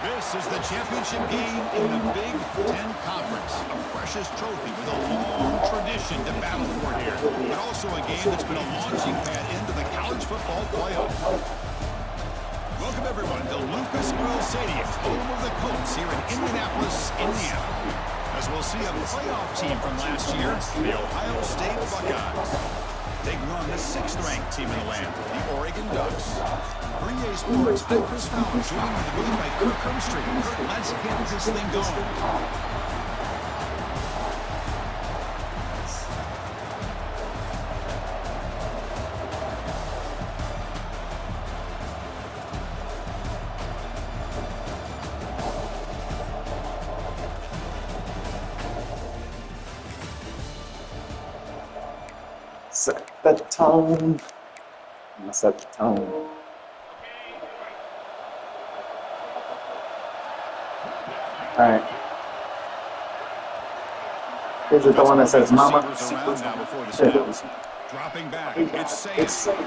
This is the championship game in the Big Ten Conference. A precious trophy with a long tradition to battle for here. But also a game that's been a launching pad into the college football playoff. Welcome, everyone, to Lucas Oil Stadium, home of the Colts here in Indianapolis, Indiana. As we'll see a playoff team from last year, the Ohio State Buckeyes. Taking on the 6th-ranked team in the land, the Oregon Ducks. For EA Sports, I'm Chris Fowler, joined in the booth by Kirk Hermstreet. Kirk, let's get this thing going. Set the tone. I'm gonna set the tone. Alright. Here's the one that says Mama. Dropping back. It's safe.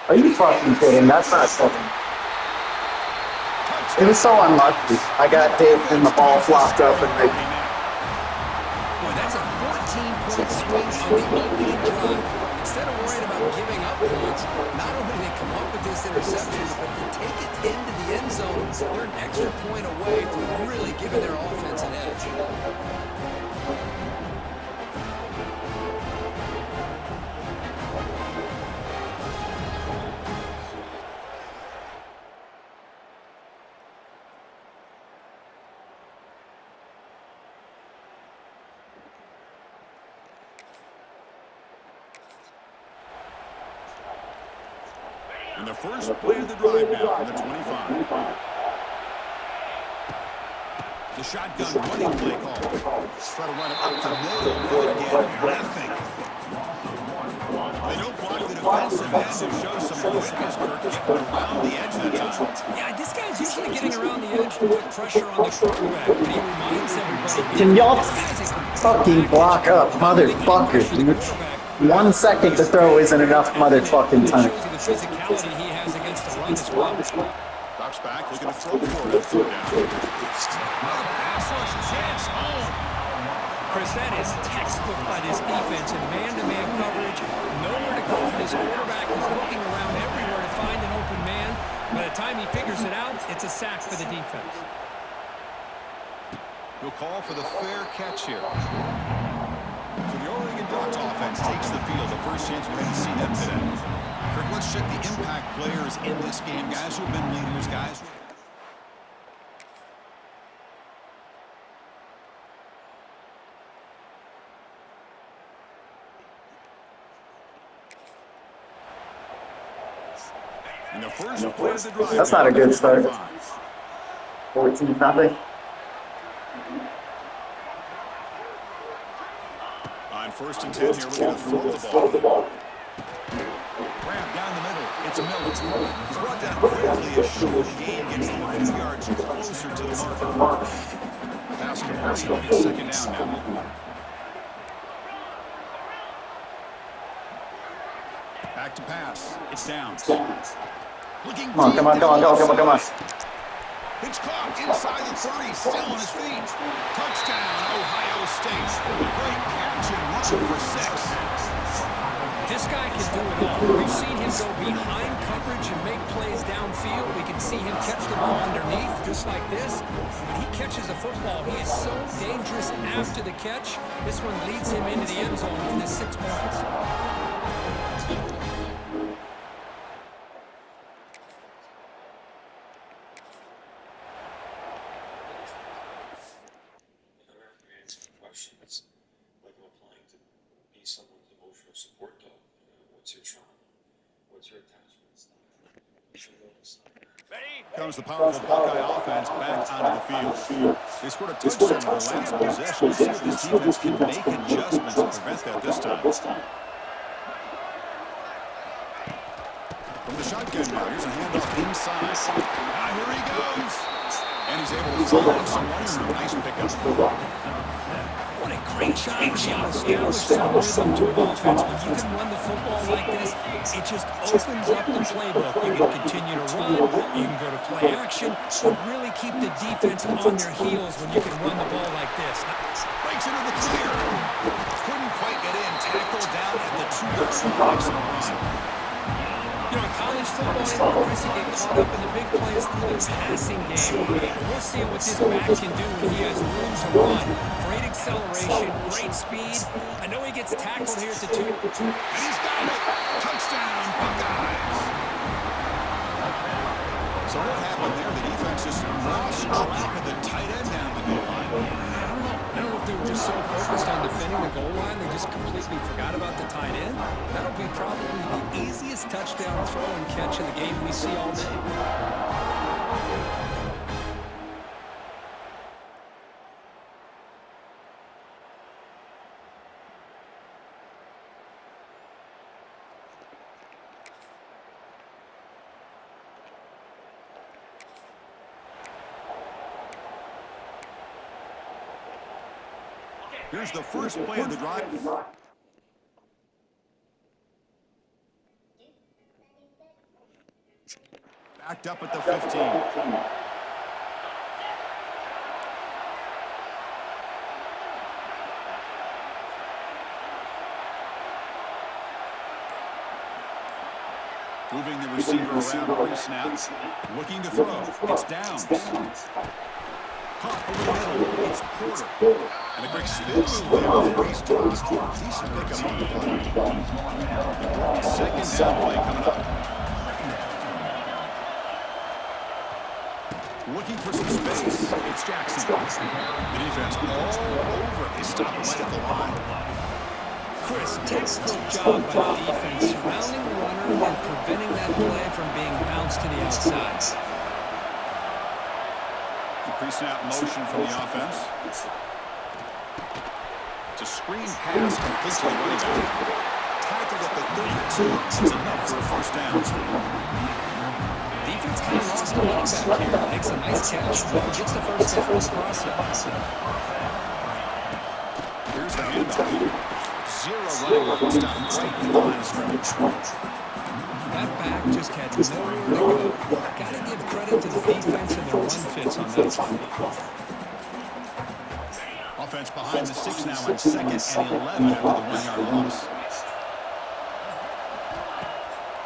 Are you fucking kidding? That's not something. It was so unlucky. I got Dave and the ball flopped up and they. Boy, that's a 14-point swing on the opening drive. Instead of worrying about giving up points, not only do they come up with this interception, but they take it into the end zone. They're an extra point away from really giving their offense an edge. And the first play of the drive now from the 25. The shotgun running play call. Try to run it up to middle. Will it get nothing? They don't block the defensive end and show some quickness, Kirk, getting around the edge that time. Yeah, this guy's usually getting around the edge to put pressure on the quarterback, but he reminds everybody. Can y'all fucking block up, motherfuckers, dude? 1 second to throw isn't enough motherfucking time. The physicality he has against the run as well. Drops back, looking to throw for it. Throw down. Pass rush chance. Chris, that is textbook by this defense in man-to-man coverage. Nowhere to go for this quarterback. He's looking around everywhere to find an open man. By the time he figures it out, it's a sack for the defense. He'll call for the fair catch here. So the Oregon Ducks offense takes the field. The first chance we're going to see them today. Kirk, let's check the impact players in this game. Guys who have been leaders, guys. In the first play of the drive. That's not a good start. 14-0. On 1st and 10 here, we're going to throw the ball. Grab down the middle. It's Miller. He's brought down quickly. A short gain gets him a few yards closer to the marker. Pass complete. It'll be 2nd down now. Back to pass. It's down. Come on. It's caught inside the 30, still on his feet. Touchdown, Ohio State. Great catch and run for 6. This guy can do it all. We've seen him go behind coverage and make plays downfield. We can see him catch the ball underneath, just like this. When he catches a football, he is so dangerous after the catch. This one leads him into the end zone for this 6 points. Comes the powerful Buckeye offense back onto the field. They scored a touchdown on their last possession. See if this defense can make adjustments to prevent that this time. From the shotgun now, here's a handoff inside. Here he goes. And he's able to find some running room. Nice pickup. What a great shot to be able to establish some rhythm to an offense. When you can run the football like this, it just opens up the playbook. You can continue to run, you can go to play action, or really keep the defense on their heels when you can run the ball like this. Breaks into the clear. Couldn't quite get in. Tackled down at the 2-yard line. Excellent run. You know, in college football, Chris, you get caught up in the big plays through the passing game. We'll see what this back can do when he has room to run. Great acceleration, great speed. I know he gets tackled here at the 2. And he's got it. Touchdown, Buckeyes. So what happened there? The defense just lost track of the tight end down the goal line. I don't know if they were just so focused on defending the goal line, they just completely forgot about the tight end. That'll be probably the easiest touchdown throw and catch in the game we see all day. Here's the first play of the drive. Backed up at the 15. Moving the receiver around every snap. Looking to throw. It's Downs. Caught over the middle. It's Porter. And a quick spin move there with Reese Todd. Decent pickup on the play. Second down play coming up. Looking for some space. It's Jackson. The defense all over. They stop right at the line. Chris, textbook job by the defense, surrounding the runner and preventing that play from being bounced to the outside. Pre-snap motion from the offense. It's a screen pass complete to the running back. Tackled at the 32. It's enough for a first down. Defense kind of lost a running back here. Makes a nice catch. Gets the first down in the process. Here's the handoff. Zero running room. Stopped right at the line of scrimmage. That back just had nowhere to go. Got to give credit to the defense and their run fits on that play. Offense behind the 6 now on 2nd and 11 after the 1-yard loss.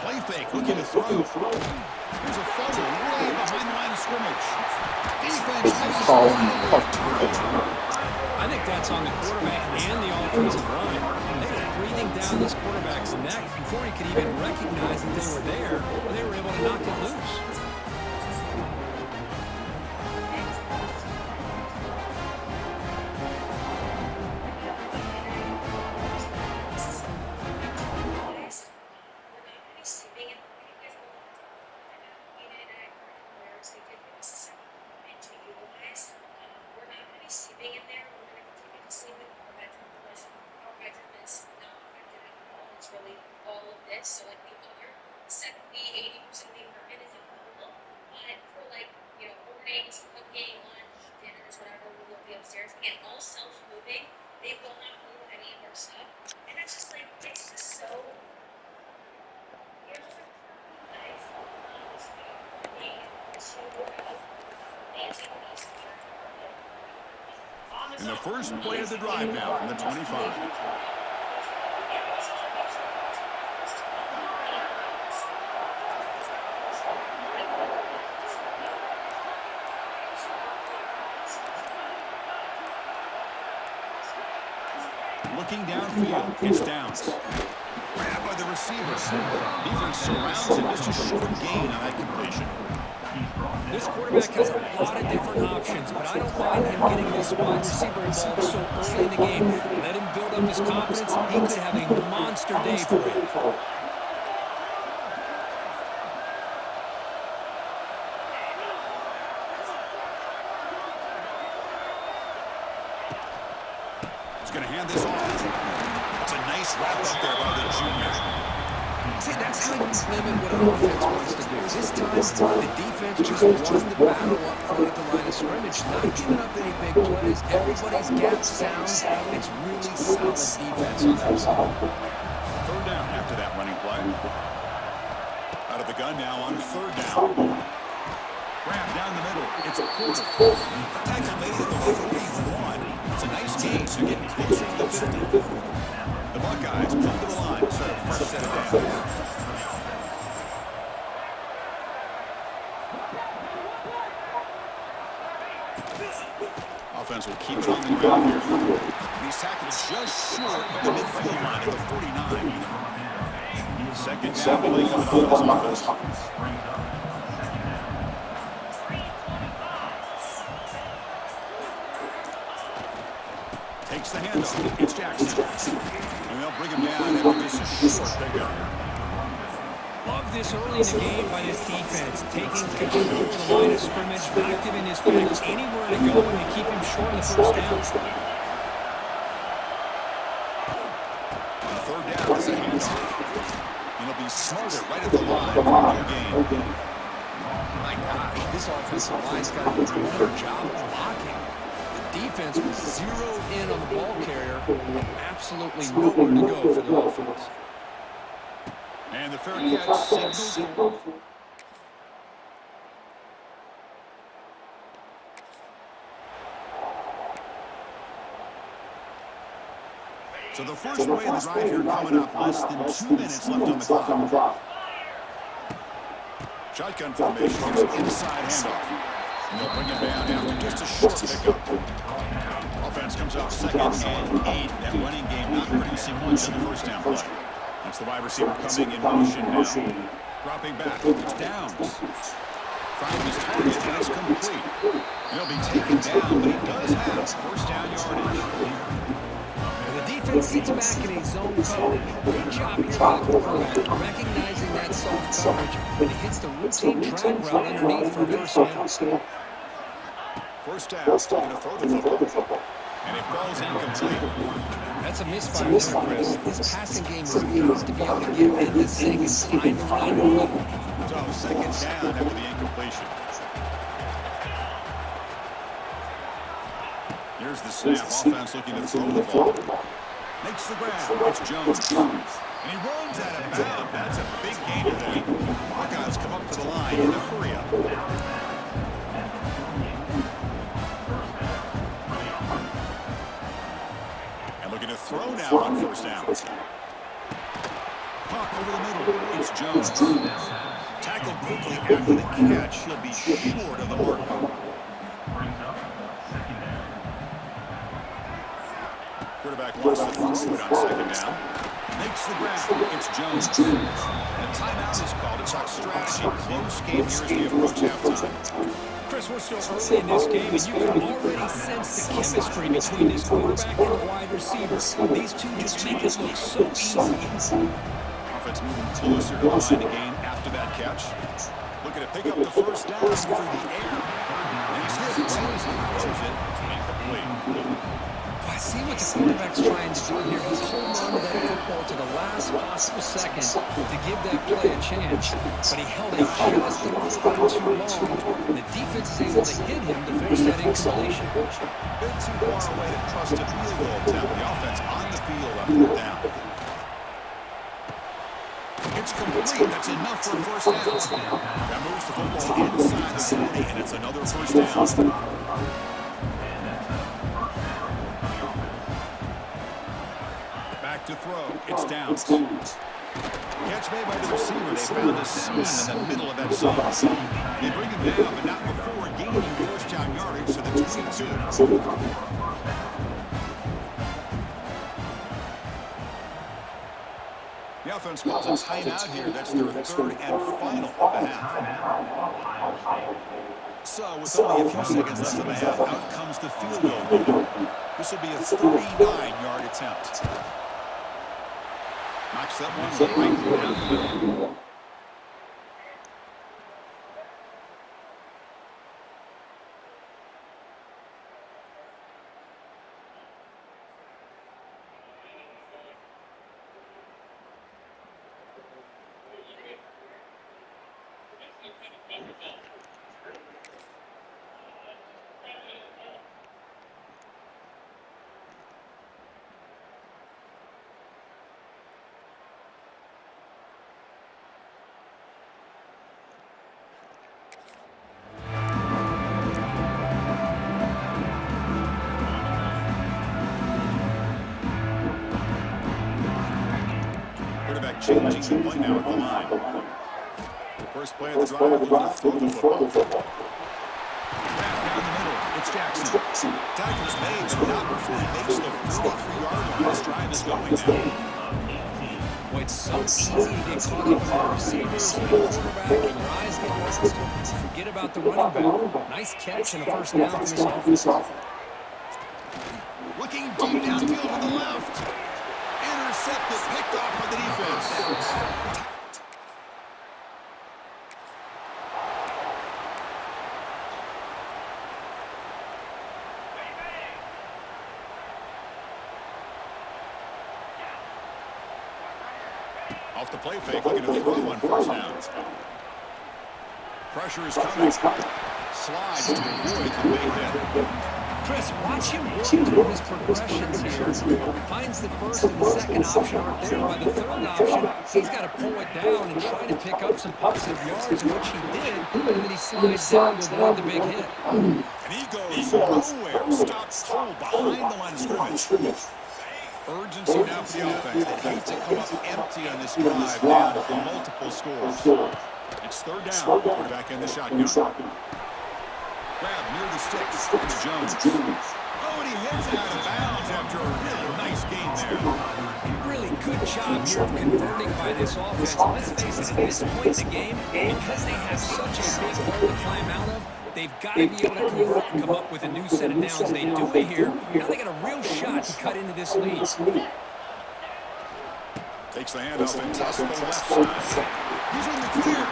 Play fake, looking to throw. Here's a fumble way behind the line of scrimmage. Defense makes I think that's on the quarterback and the offensive line. They were breathing down this quarterback's neck before he could even recognize that they were there, and they were able to knock it loose. So like the other 70-80% of the apartment is available. For like, mornings, cooking, lunch, dinners, whatever, we will be upstairs. Again, all self-moving. They will not move any of our stuff. And it's just like, it's just so, it's just like nice. Just working to managing these in the first play of the drive now from the 25. Looking downfield, it's Downs. Grabbed by the receiver. Defense surrounds him. It's just short gain on that completion. This quarterback has a lot of different options, but I don't mind him getting this wide receiver involved so early in the game. Let him build up his confidence. He could have a monster day for him. Going to hand this off. It's a nice wrap up there by the junior. See, that's how you limit what an offense wants to do. This time, the defense just won the battle up front at the line of scrimmage, not giving up any big plays. Everybody's gap sound. It's really solid defense on that side. Third down after that running play. Out of the gun now on third down. Grab down the middle. It's a quarter. Tackle made at the 41. It's a nice gain. They're getting closer to the 50. The Buckeyes come to the line to start a fresh set of downs. Offense will keep it on the ground here. He's tackled just short of the midfield line at the 49. Second down play coming on this offense. Takes the handoff. It's Jackson. And they'll bring him down after just a short pickup. Love this early in the game by this defense, taking control of the line of scrimmage, not giving this back anywhere to go, and they keep him short of the first down. On third down, it's a handoff. And he'll be smarter right at the line for no gain. My gosh, this offensive line's got to do a better job of blocking. The defense was zeroed in on the ball carrier and absolutely nowhere to go for the offense. And the fair catch signals. So the first play of the drive here coming up, less than 2 minutes left on the clock. Shotgun formation, here's an inside handoff. And they'll bring him down after just a short pickup. Offense comes out 2nd and 8. That running game not producing much on the first down play. That's the wide receiver coming in motion now. Dropping back, it's Downs. Finds his target, and it's complete. And he'll be taken down, but he does have first down yardage. The defense sits back in a zone coverage. Good job here by the quarterback, recognizing that soft coverage when he hits the routine drag route underneath for first down. First down, going to throw the football. And it falls incomplete. That's a misfire there, Chris. This passing game has got to be able to get in this thing inside the line of play. So second down after the incompletion. Here's the snap. Offense looking to throw the ball. Makes the grab. It's Jones. And he runs out of bounds. That's a big gain today. Buckeyes come up to the line in a hurry up. Looking to throw now on first down. Pop over the middle. It's Jones. Tackled quickly after the catch. He'll be short of the mark. Quarterback wants to throw it on second down. Makes the grab. It's Jones. And a timeout is called. It's our strategy. Close game here as we approach halftime. Chris, we're still early in this game, and you can already sense the chemistry between this quarterback and the wide receiver. These two just make it look so easy. Offense moving closer to the line to gain after that catch. Looking to pick up the first down through the air. And he's hit right as he throws it. Incomplete. I see what the quarterback's trying to do here. He's holding on to that football to the last possible second to give that play a chance. But he held it just a little bit too long. And the defense is able to hit him to force that incompletion. Bit too far away to trust a field goal attempt. The offense on the field on fourth down. It's complete. That's enough for a first down. That moves the football inside the 40, and it's another first down. Back to throw. It's Downs. Catch made by the receiver. They found a seam in the middle of that zone. They bring him down, but not before gaining first down yardage to the 22. The offense calls a timeout here. That's their third and final of the half. So, with only a few seconds left of the half, out comes the field goal. This will be a 39-yard attempt. Knocks that one right down the middle. Quarterback changing the play now at the line. First play of the drive, they're going to throw the football. Back down the middle, it's Jackson. Tackle's made, but not before he makes the 43-yard line. This drive is going now. Boy, it's so easy to get caught up in the receivers and the quarterback, and your eyes get lost. Forget about the running back. Nice catch and a first down for this offense. Looking deep downfield to the left. Intercepted, picked off by the defense. Off the play fake, looking to throw on first down. Pressure is coming. Slides to avoid the big hit. Chris, watch him work through his progressions here. Finds the first and the second option right there. By the third option, he's got to pull it down and try to pick up some positive yards, which he did, and then he slides down to avoid the big hit. And he goes nowhere. Stops cold behind the line of scrimmage. Urgency now for the offense. They hate to come up empty on this drive down multiple scores. It's third down. Quarterback in the shotgun. Grab near the sticks to Jones. Oh, and he hits it out of bounds after a really nice game there. Really good job here of converting by this offense. Let's face it, at this point in the game, because they have such a big hole to climb out of, they've got to be able to convert and come up with a new set of downs. They do it here. Now they got a real shot to cut into this lead. Takes the handoff and tosses the left side. He's in the clear.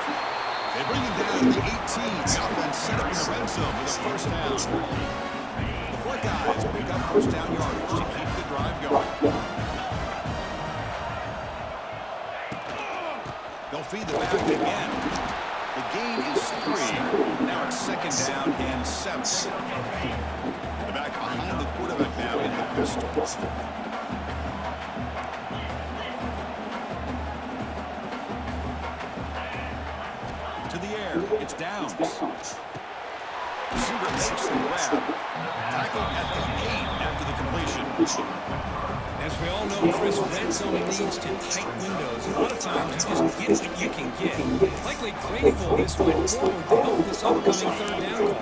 They bring him down to the 18. The offense set up in the red zone with a first down. The Buckeyes pick up first down yardage to keep the drive going. They'll feed the back again. The gain is 3. Now it's second down and 7. The back behind the quarterback now in the pistol. To the air, it's Downs. Receiver makes the grab. Tackle at the 8 after the completion. As we all know, Chris, red zone leads to tight windows. A lot of times you just get what you can get. Likely grateful this went forward to help this upcoming third down goal.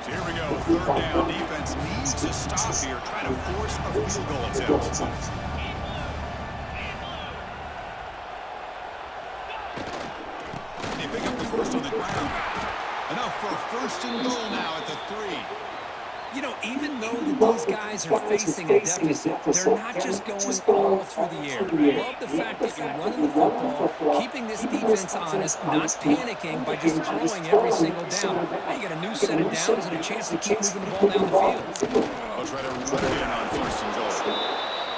So here we go, third down. Defense needs to stop here, trying to force a field goal attempt. They pick up the first on the ground. Enough for a first and goal now at the 3. You know, even though that these guys are facing a deficit, they're not just going all through the air. I love the fact that you're running the football, keeping this defense honest, not panicking by just throwing every single down. Now you got a new set of downs and a chance to keep moving the ball down the field. I'll try to run it in on first and goal.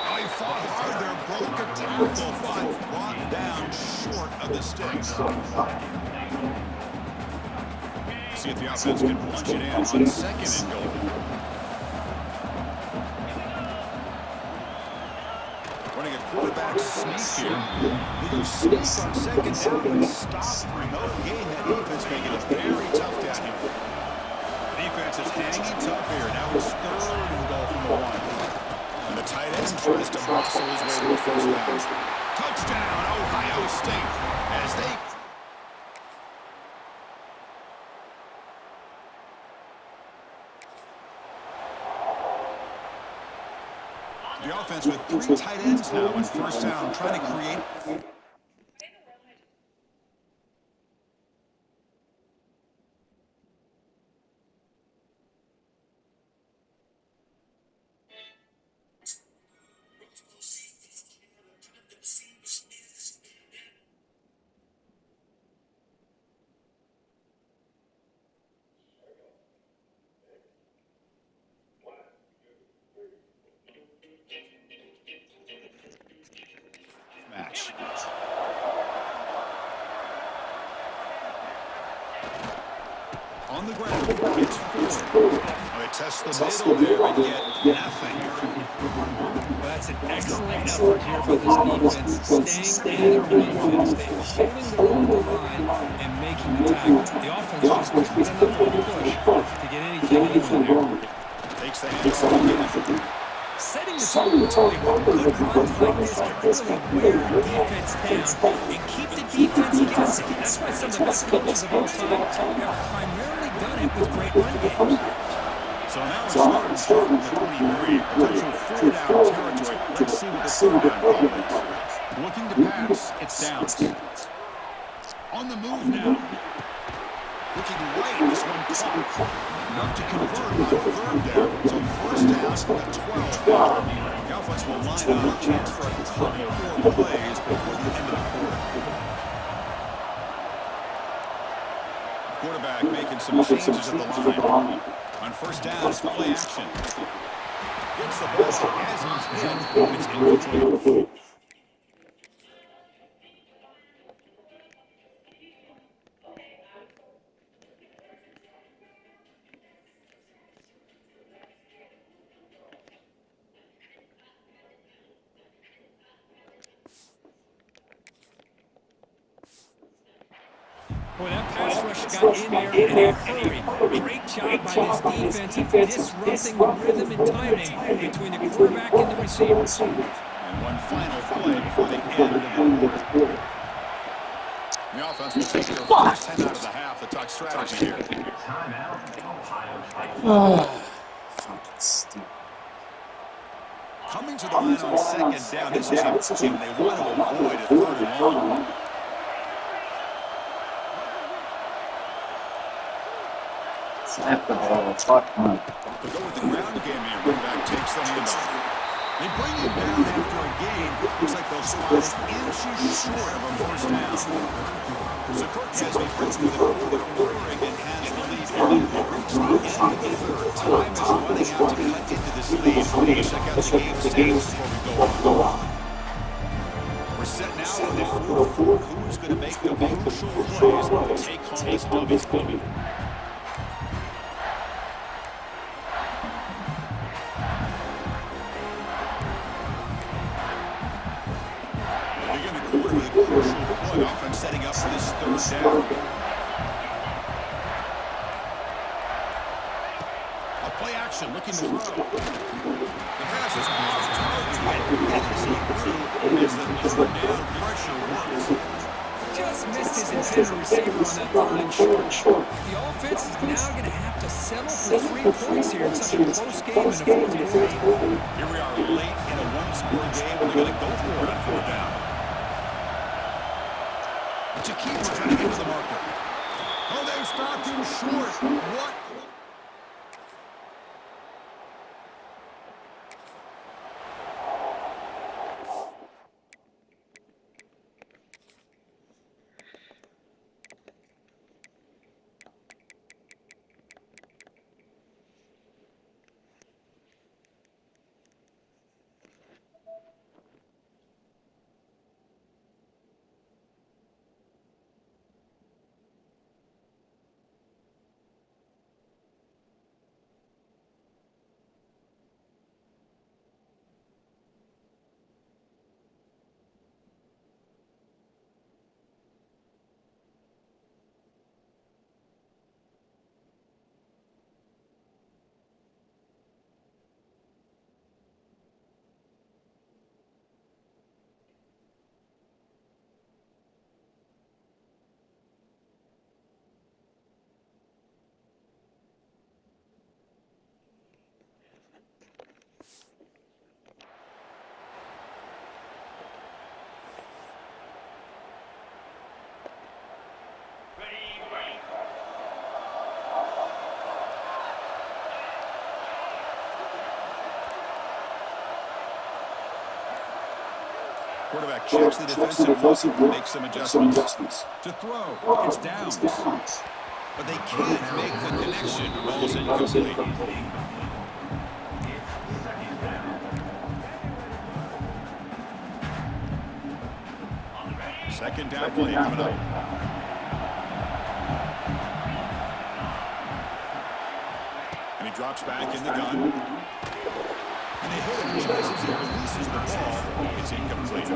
Oh, he fought hard there, broke a tackle, but brought down short of the sticks. See if the offense can punch it in on second and goal. Running a quarterback sneak here. He goes sneak on second down, but stopped through no gain. That defense making it very tough down here. The defense is hanging tough here. Now it's third and goal from the 1. And the tight end tries to muscle his way to the first down. Touchdown, Ohio State, as they the offense with 3 tight ends now in first down, trying to create. Match. It's fourth. They test the middle there and get nothing. Well, that's an excellent effort here by this defense, staying in their run fence, holding their own at the line and making the tackle. The offense just couldn't get enough of a push to get anything going there. Takes the handoff again. Setting the tone early with good runs like this can really wear a defense down and keep the defense guessing. That's why some of the best coaches of all time have primarily done it with great run games. So now it's third and short from the 23. Potential four-down territory. Let's see what the third down call is. Looking to pass. It's Downs. On the move now. Looking right. This one caught. Enough to convert on third down. So first down from the 12. The offense will line up. Chance for a couple more plays before the end of the quarter. Quarterback making some changes at the line. On first down, it's play action. Gets the ball as he's hit, and it's incomplete. Boy, that pass rush got in there in a hurry. Great job by this defense of disrupting the rhythm and timing between the quarterback and the receivers. And one final play before the end of the quarter. The offense will take their first 10 out of the half. The talk strategy here. Coming to the line on second down. This is a team they want to avoid a third and long. Snap the ball. Fuck man. They'll go with the ground game here. Running back takes the handoff. They bring him down after a gain. Looks like they'll spot inches short of a first down. So Kirk has me through the quarter. Oregon has the lead. We've reached the end of the third. Time is running out to cut into this lead. Check out the game stats before we go on. We're set now for the fourth. Who's going to make the crucial plays to take home this W? Offense setting up for this third down. A play action looking to throw. The pass is off target. Getting through as the third down pressure works. Just missed his intended receiver on that third and short. The offense is now going to have to settle for 3 points here in such a close game in the fourth quarter. Here we are late in a one-score game, and they're going to go for it on fourth down. Jakeem trying to get to the marker. Oh, they've stopped him short. What? Quarterback checks the defensive look, makes some adjustments. To throw, it's Downs. But they can't make the connection. Ball's incomplete. Second down play coming up. And he drops back in the gun. And they hit him just as he releases the ball. It's incomplete.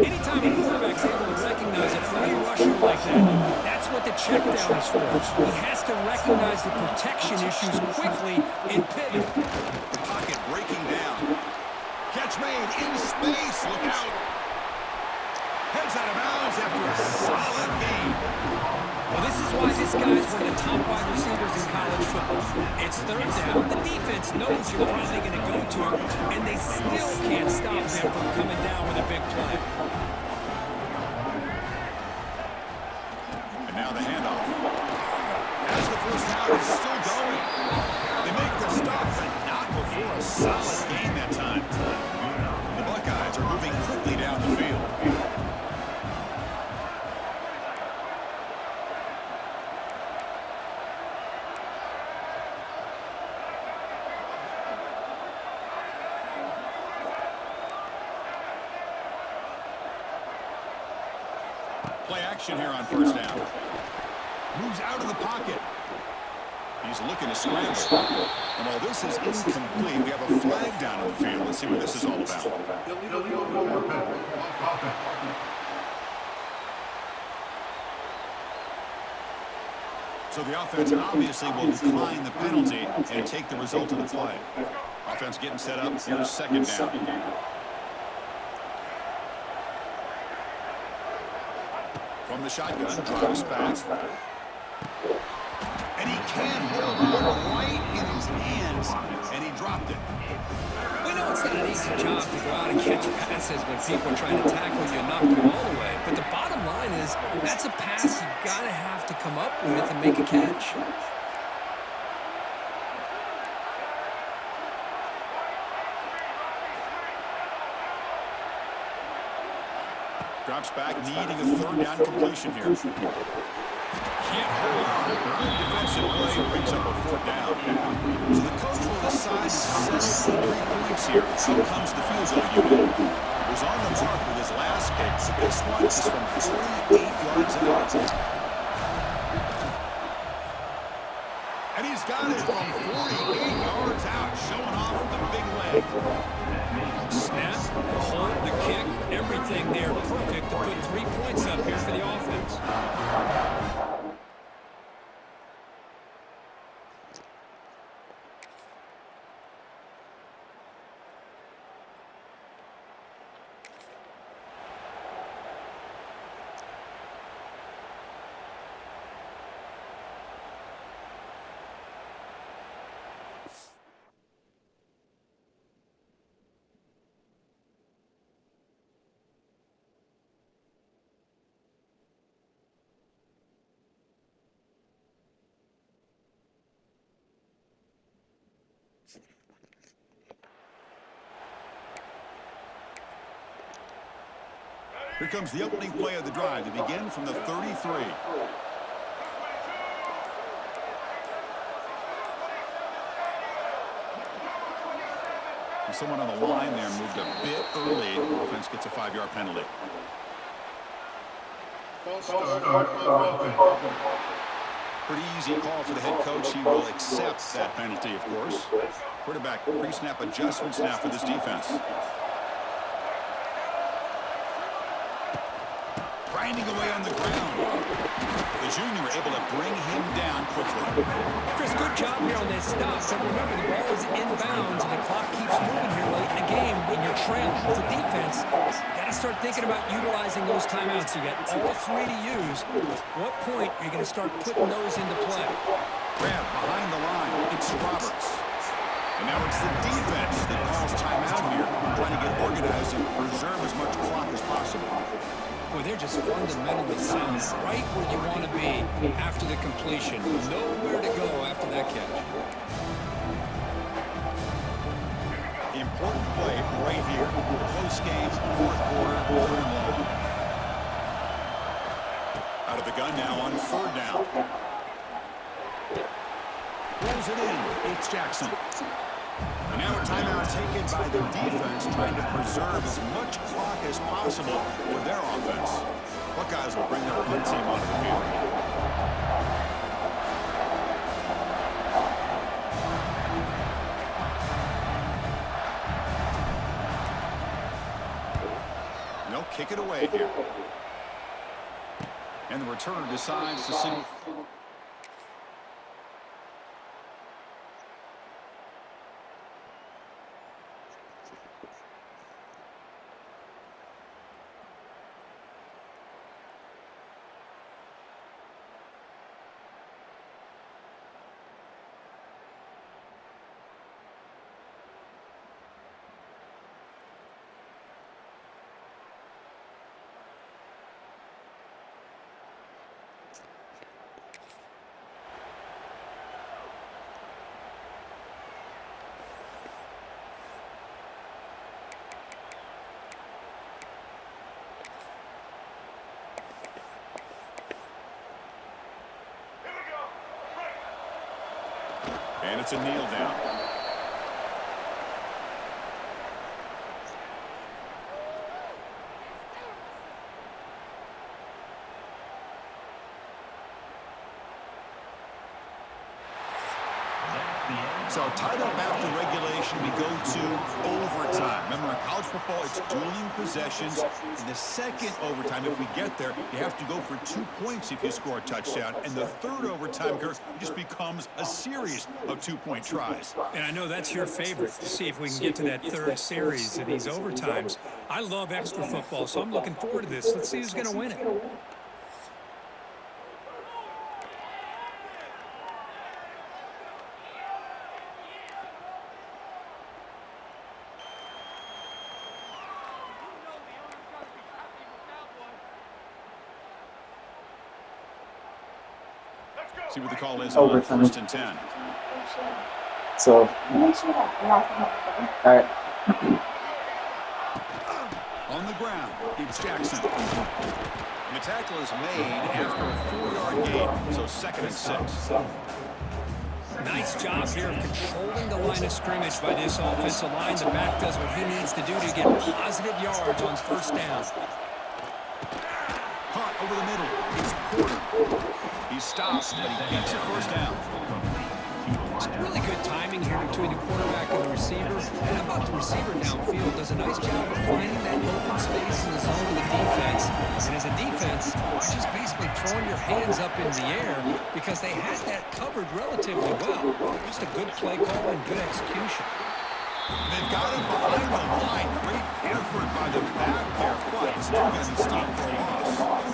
Anytime a quarterback's able to recognize a free rusher like that, that's what the check down is for. He has to recognize the protection issues quickly and pivot. The pocket breaking down. Catch made in space. Look out. Heads out of bounds after a solid game. Well, this is why this guy's one of the top wide receivers in college football. It's third down. The defense knows you're probably going to go to him, and they still can't stop him from coming down with a big play. And now the handoff. As the first down is still going. They make the stop, but not before a solid gain that time. The Buckeyes are moving quickly down the field. Play action here on first down. Moves out of the pocket. He's looking to scramble. And while this is incomplete, we have a flag down on the field. Let's see what this is all about. So the offense obviously will decline the penalty and take the result of the play. Offense getting set up. Here's second down. From the shotgun, drops back. And he can't hold on right in his hands, and he dropped it. We know it's not an easy job to go out and catch passes when people are trying to tackle you and knock the ball away. But the bottom line is, that's a pass you got to have to come up with and make a catch. Drops back, needing a third down completion here. Can't hold on. Good defensive play brings up a fourth down. So the coach will decide to settle for 3 points here. Out comes the field goal unit. He was on the mark with his last kick. So this one is from 48 yards out. And he's got it from 48 yards out, showing off the big leg. Snap, hold, the kick, everything there perfect to put 3 points up here for the offense. Here comes the opening play of the drive to begin from the 33. And someone on the line there moved a bit early. Offense gets a 5-yard penalty. Pretty easy call for the head coach. He will accept that penalty, of course. Quarterback pre-snap adjustments now for this defense. Grinding away on the ground. The junior able to bring him down quickly. Chris, good job here on this stop. But remember, the ball is inbounds, and the clock keeps moving here late in the game. When you're trailing as a defense, you got to start thinking about utilizing those timeouts. You got all 3 to use. What point are you going to start putting those into play? Grab behind the line. It's Roberts. And now it's the defense that calls timeout here, trying to get organized and preserve as much clock as possible. Boy, they're just fundamentally sound, right where you want to be after the completion. Nowhere to go after that catch. Important play right here. Close game, fourth quarter, 3rd and long. Out of the gun now on 3rd down. Rolls it in. It's Jackson. And now a timeout taken by the defense, trying to preserve as much clock as possible for their offense. Buckeyes will bring their punt team onto the field. they'll kick it away here. And the returner decides to single. And it's a kneel down. So tied up after regulation, we go to overtime. Remember, in college football, it's dueling possessions. In the second overtime, if we get there, you have to go for 2 points if you score a touchdown. And the third overtime, Kirk, just becomes a series of 2-point tries. And I know that's your favorite, to see if we can get to that third series of these overtimes. I love extra football, so I'm looking forward to this. Let's see who's going to win it. See what the call is on Overtime. 1st and 10. So, alright. On the ground, it's Jackson. And the tackle is made after a 4-yard gain, so 2nd and 6. Nice job here of controlling the line of scrimmage by this offensive line. The back does what he needs to do to get positive yards on first down. Caught over the middle. It's Porter. He stops, but he gets a first down. It's really good timing here between the quarterback and the receiver. And how about the receiver downfield? Does a nice job of finding that open space in the zone of the defense. And as a defense, you're just basically throwing your hands up in the air because they had that covered relatively well. Just a good play call and good execution. They've got him behind the line. Great effort by the back there, but it's not going to be stopped for a loss.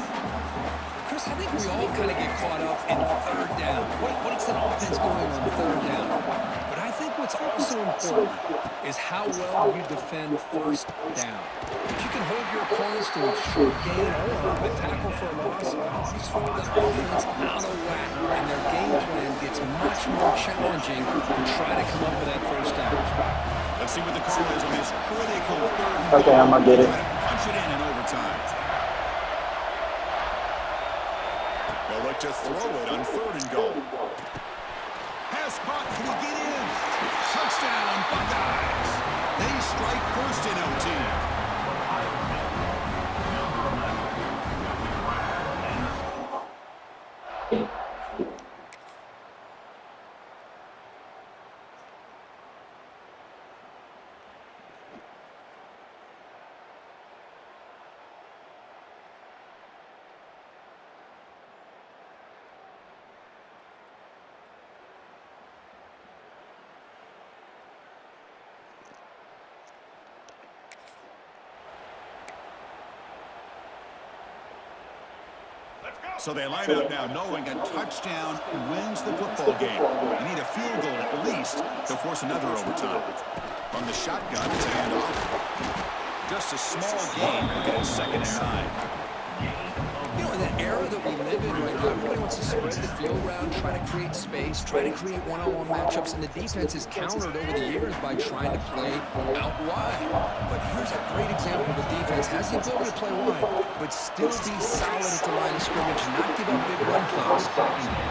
Chris, I think we all kind of get caught up in third down. What is an offense going on third down? But I think what's also important is how well you defend first down. If you can hold your opponents to a short gain or a tackle for a loss, you throw the offense out of whack, and their game plan gets much more challenging to try to come up with that first down. Let's see what the call is on this critical third and Okay, I'm gonna get it. Punch it in overtime. They'll look to throw it on 3rd and goal. Pass caught. Can he get in? Touchdown, Buckeyes. They strike first in OT. So they line up now knowing a touchdown wins the football game. You need a field goal at least to force another overtime. From the shotgun, it's a handoff. Just a small game, looking at 2nd and 9. You know, in that era that we live in right now, everybody wants to spread the field around, try to create space, try to create one-on-one matchups, and the defense is countered over the years by trying to play out wide. But here's a great example of a defense has the ability to play wide, but still be solid at the line of scrimmage and not give up big run plays.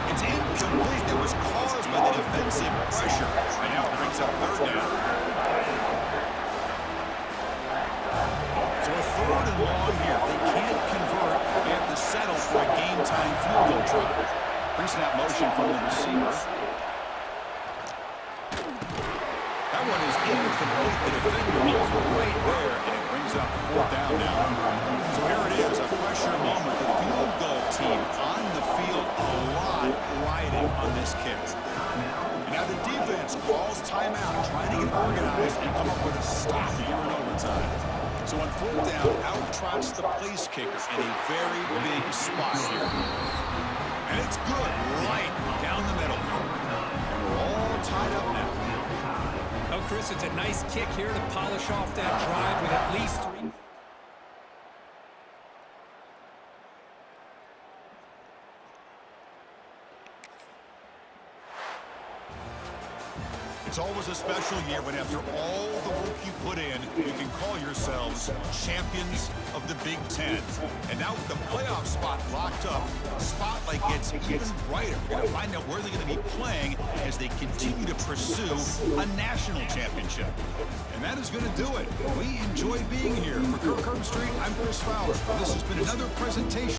It's incomplete. That was caused by the defensive pressure. And now it brings up 3rd down. So a 3rd and long here. They can't convert. They have to settle for a game-time field goal try. Brings that motion from the receiver. That one is incomplete. The defender was right there, and it brings up 4th down now. The defense calls timeout, trying to get organized and come up with a stop here in overtime. So on fourth down, out trots the place kicker in a very big spot here. And it's good, right down the middle. And we're all tied up now. Oh, Chris, it's a nice kick here to polish off that drive with at least 3. It's always a special year when after all the work you put in, you can call yourselves champions of the Big Ten. And now with the playoff spot locked up, the spotlight gets even brighter. We're going to find out where they're going to be playing as they continue to pursue a national championship. And that is going to do it. We enjoy being here. For Kirk Herbstreit, I'm Chris Fowler. This has been another presentation